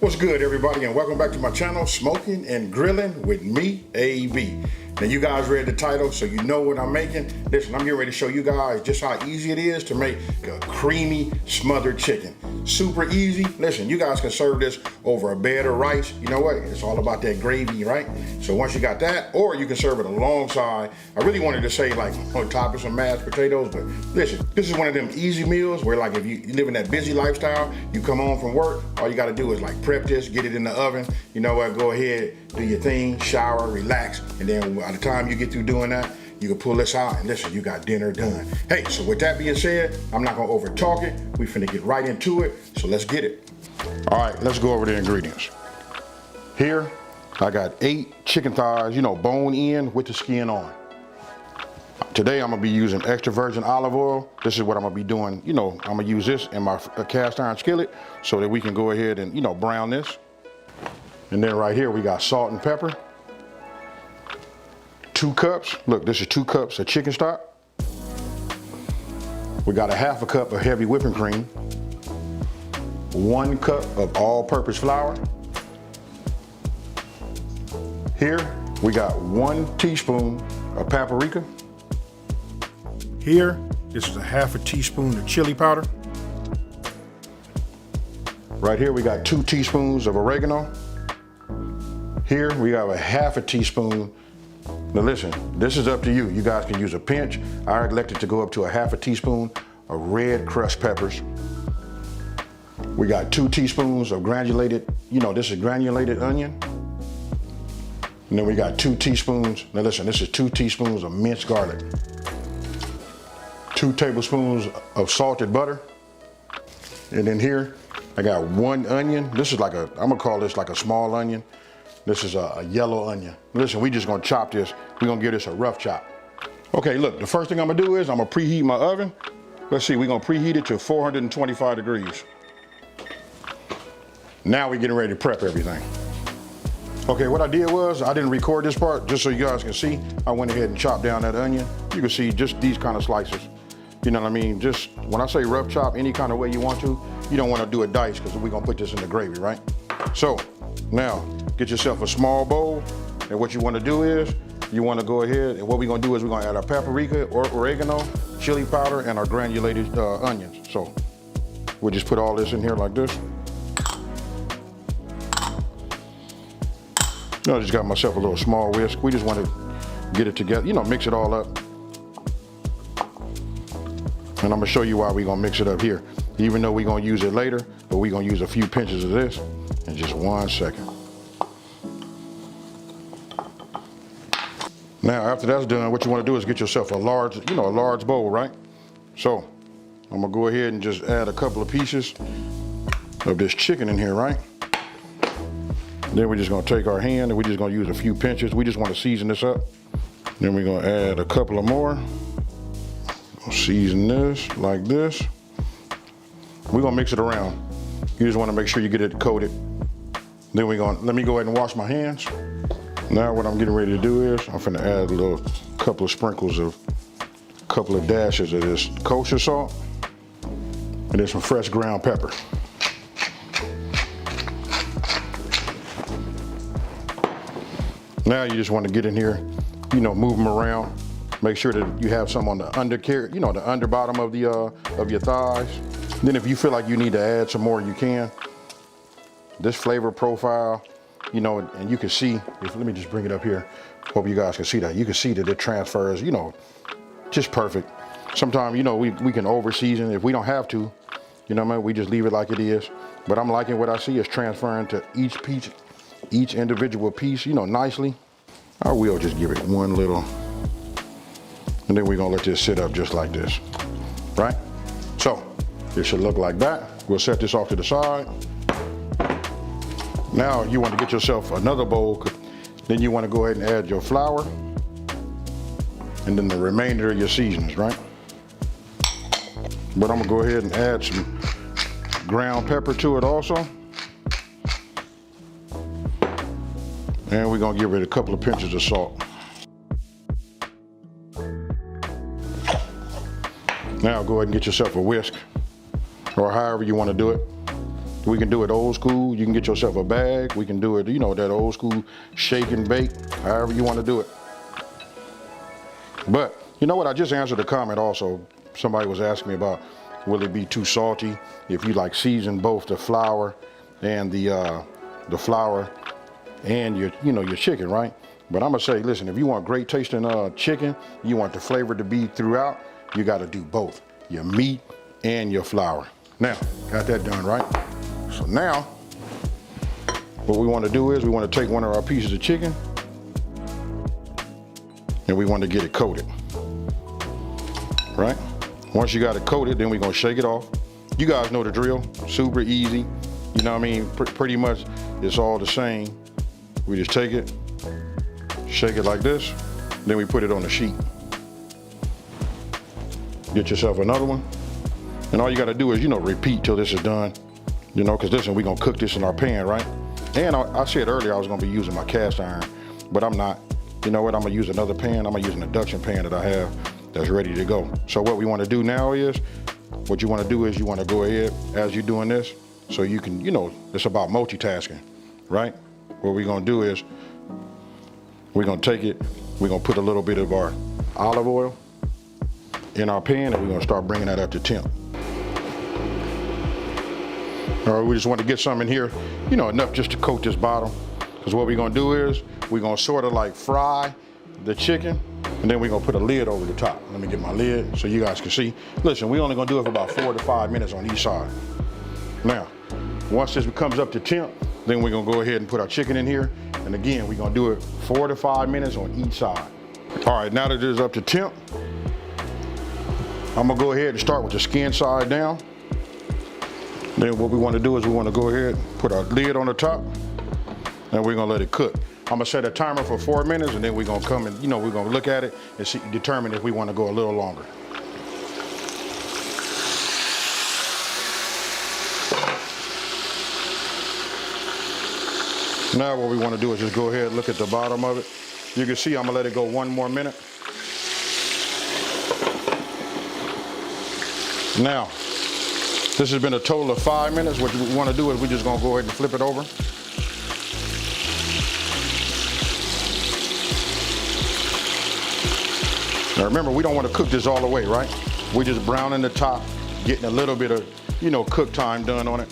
What's good, everybody, and welcome back to my channel, Smoking and Grilling with me, AB. Now, you guys read the title, so you know what I'm making. Listen, I'm getting ready to show you guys just how easy it is to make a creamy smothered chicken. Super easy. Listen, you guys can serve this over a bed of rice. You know what? It's all about that gravy, right? So once you got that, or you can serve it alongside. I really wanted to say like on top of some mashed potatoes, but listen, this is one of them easy meals where like if you live in that busy lifestyle, you come home from work, all you got to do is like prep this, get it in the oven. You know what? Go ahead, do your thing, shower, relax, and then by the time you get through doing that, you can pull this out and listen, you got dinner done. Hey, so with that being said, I'm not gonna over talk it. We finna get right into it, so let's get it. All right, let's go over the ingredients. Here, I got 8 chicken thighs, bone in with the skin on. Today, I'm gonna be using extra virgin olive oil. This is what I'm gonna be doing. I'm gonna use this in my cast iron skillet so that we can go ahead and, brown this. And then right here, we got salt and pepper. 2 cups, look, this is 2 cups of chicken stock. We got a half a cup of heavy whipping cream. 1 cup of all-purpose flour. Here, we got 1 teaspoon of paprika. Here, this is a half a teaspoon of chili powder. Right here, we got 2 teaspoons of oregano. Here, we have a half a teaspoon. Now listen, this is up to you. You guys can use a pinch. I elected to go up to a half a teaspoon of red crushed peppers. We got 2 teaspoons of granulated, this is granulated onion. And then we got 2 teaspoons, now listen, this is 2 teaspoons of minced garlic. 2 tablespoons of salted butter. And then here, I got 1 onion. This is I'm gonna call this like a small onion. This is a yellow onion. Listen, we just gonna chop this. We're gonna give this a rough chop. Okay, look, the first thing I'm gonna do is I'm gonna preheat my oven. Let's see, we're gonna preheat it to 425 degrees. Now we're getting ready to prep everything. Okay, what I did was, I didn't record this part, just so you guys can see. I went ahead and chopped down that onion. You can see just these kind of slices. You know what I mean? Just, when I say rough chop, any kind of way you want to, you don't wanna do it dice, because we're gonna put this in the gravy, right? So, now, get yourself a small bowl, and what you want to do is, you want to go ahead, and what we're going to do is we're going to add our paprika, or oregano, chili powder, and our granulated onions. So, we'll just put all this in here like this. I just got myself a little small whisk. We just want to get it together, mix it all up. And I'm going to show you why we're going to mix it up here. Even though we're going to use it later, but we're going to use a few pinches of this. In just 1 second. Now, after that's done, what you want to do is get yourself a large, a large bowl, right? So, I'm gonna go ahead and just add a couple of pieces of this chicken in here, right? Then we're just gonna take our hand and we're just gonna use a few pinches. We just want to season this up. Then we're gonna add a couple of more. Season this like this. We're gonna mix it around. You just want to make sure you get it coated. Then let me go ahead and wash my hands. Now what I'm getting ready to do is, I'm finna add a couple of sprinkles of, a couple of dashes of this kosher salt, and then some fresh ground pepper. Now you just want to get in here, move them around. Make sure that you have some on the the under bottom of your thighs. Then if you feel like you need to add some more, you can. This flavor profile, and you can see, let me just bring it up here. Hope you guys can see that. You can see that it transfers, just perfect. Sometimes, we can over season if we don't have to, we just leave it like it is. But I'm liking what I see is transferring to each individual piece, nicely. I will just give it one little, and then we're gonna let this sit up just like this, right? So, it should look like that. We'll set this off to the side. Now you want to get yourself another bowl. Then you want to go ahead and add your flour and then the remainder of your seasonings, right? But I'm gonna go ahead and add some ground pepper to it also. And we're gonna give it a couple of pinches of salt. Now go ahead and get yourself a whisk, or however you want to do it. We can do it old school. You can get yourself a bag. We can do it, you know, that old school shake and bake, however you want to do it. But you know what? I just answered a comment also. Somebody was asking me about, will it be too salty if you like season both the flour and the flour and your chicken, right? But I'm gonna say, listen, if you want great tasting chicken, you want the flavor to be throughout, you got to do both, your meat and your flour. Now, got that done, right? So now, what we want to do is we want to take one of our pieces of chicken and we want to get it coated, right? Once you got it coated, then we're gonna shake it off. You guys know the drill, super easy. You know what I mean? Pretty much it's all the same. We just take it, shake it like this, then we put it on the sheet. Get yourself another one. And all you gotta do is, repeat till this is done. Cause listen, we're gonna cook this in our pan, right? And I said earlier I was gonna be using my cast iron, but I'm not. You know what, I'm gonna use another pan. I'm gonna use an induction pan that I have that's ready to go. So what we wanna do now is, what you wanna do is you wanna go ahead as you're doing this, so you can, it's about multitasking, right? What we're gonna do is, we're gonna take it, we're gonna put a little bit of our olive oil in our pan and we're gonna start bringing that up to temp. All right, we just want to get some in here, enough just to coat this bottom. Because what we're gonna do is, we're gonna sort of like fry the chicken and then we're gonna put a lid over the top. Let me get my lid so you guys can see. Listen, we're only gonna do it for about 4 to 5 minutes on each side. Now, once this comes up to temp, then we're gonna go ahead and put our chicken in here. And again, we're gonna do it 4 to 5 minutes on each side. All right, now that it is up to temp, I'm gonna go ahead and start with the skin side down. Then what we wanna do is we wanna go ahead, put our lid on the top, and we're gonna let it cook. I'm gonna set a timer for 4 minutes, and then we're gonna come and, we're gonna look at it and see, determine if we wanna go a little longer. Now what we wanna do is just go ahead and look at the bottom of it. You can see I'm gonna let it go 1 more minute. Now, this has been a total of 5 minutes. What we want to do is we're just going to go ahead and flip it over. Now remember, we don't want to cook this all the way, right? We're just browning the top, getting a little bit of, cook time done on it.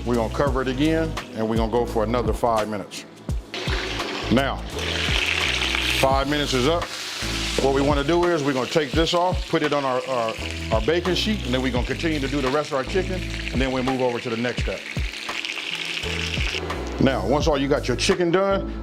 We're going to cover it again, and we're going to go for another 5 minutes. Now, 5 minutes is up. What we want to do is we're going to take this off, put it on our baking sheet, and then we're going to continue to do the rest of our chicken, and then we'll move over to the next step. Now, once you got your chicken done,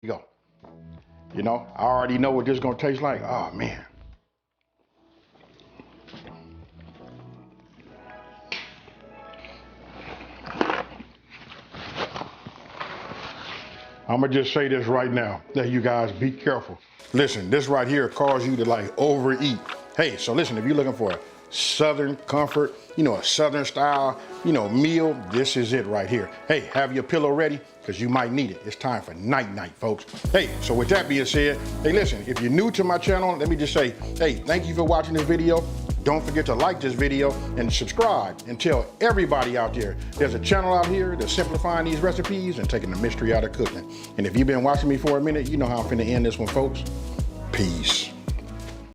You go. You know, I already know what this is gonna taste like. Oh man. I'm gonna just say this right now, that you guys be careful. Listen, this right here causes you to like overeat. Hey, so listen, if you're looking for a Southern comfort, you know, a Southern style, you know, meal, this is it right here. Hey, have your pillow ready, because you might need it. It's time for night-night, folks. Hey, so with that being said, hey, listen, if you're new to my channel, let me just say, hey, thank you for watching this video. Don't forget to like this video and subscribe and tell everybody out there there's a channel out here that's simplifying these recipes and taking the mystery out of cooking. And if you've been watching me for a minute, you know how I'm finna end this one, folks. Peace.